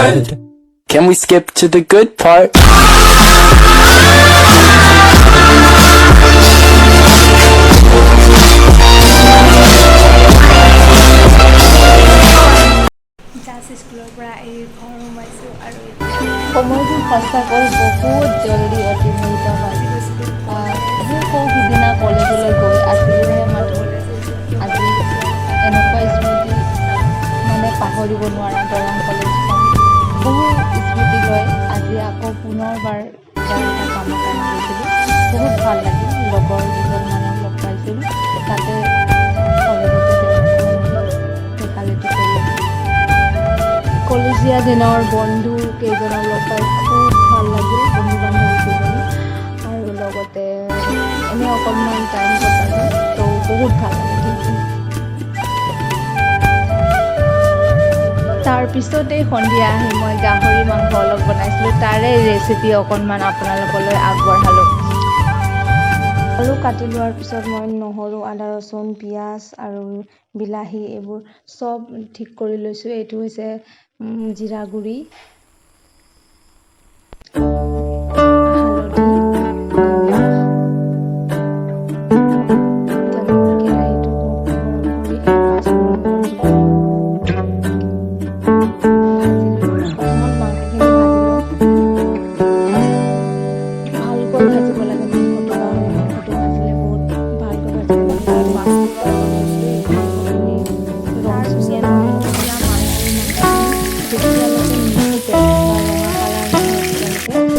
hard. Can we skip to the good part? Just স্কুলৰ পৰা এই ঘৰ সোমাইছোঁ আৰু সময়টো সঁচাকৈ বহুত জলদি অতিবাহিত হয়। সিদিনা কলেজলৈ গৈ আছিলোহে মাথো আজি এনেকুৱা স্মৃতি মানে পাহৰিব নোৱাৰা দৰং কলেজখন বহু স্মৃতি লৈ আজি আকৌ পুনৰবাৰ এটা কামৰ কাৰণে গৈছিলোঁ। বহুত ভাল লাগিল, লগৰ দুজনমানক লগ পাইছিলোঁ তাতে কলেজতে সেইকালিটো কলেজীয়া দিনৰ বন্ধু কেইজনক লগ পাই খুব ভাল লাগিল, বন্ধু বান্ধৱী কেইজনী আৰু লগতে এনে অকণমান টাইম কটালোঁ তো বহুত ভাল লাগিল। তাৰপিছতেই সন্ধিয়া আহি মই গাহৰি মাংস অলপ বনাইছিলোঁ, তাৰে ৰেচিপি অকণমান আপোনালোকলৈ আগবঢ়ালোঁ। আলু কাটি লোৱাৰ পিছত মই নহৰু, আদা, ৰচুন, পিঁয়াজ আৰু বিলাহী এইবোৰ চব ঠিক কৰি লৈছোঁ। এইটো হৈছে জিৰা গুড়ি, হালধি, কেৰাহীটো গৰম কৰি পাঁচফোৰণ কৰিছোঁ। ভালকৈ ভাজিব লাগে মাংসটো, গাহৰি মাংসটো ভাজিলে বহুত ভালকৈ ভাজিব লাগে। ৰং চঙীয়া নহয় যেতিয়ালৈকে নিসিজে বা ৰঙা কালাৰ নহয় তেতিয়ালৈকে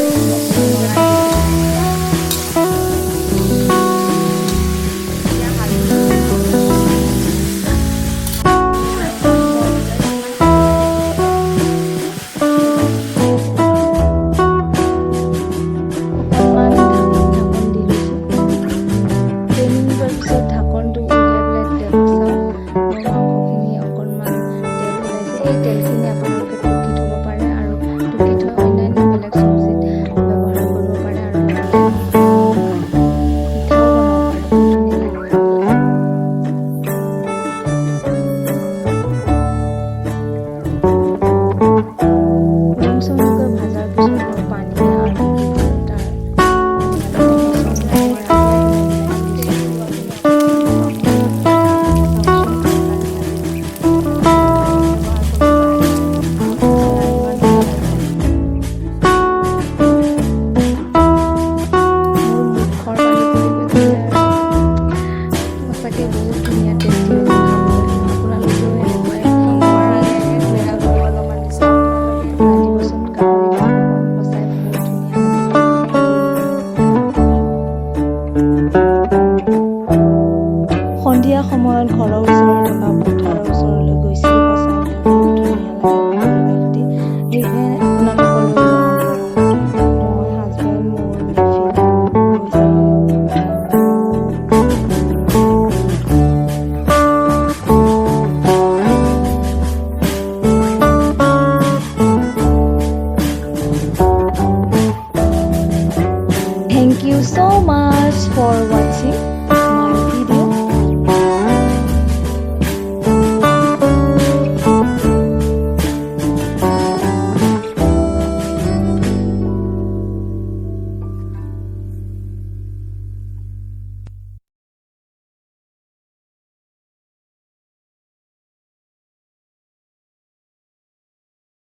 তেলখিনি আপোনালোকে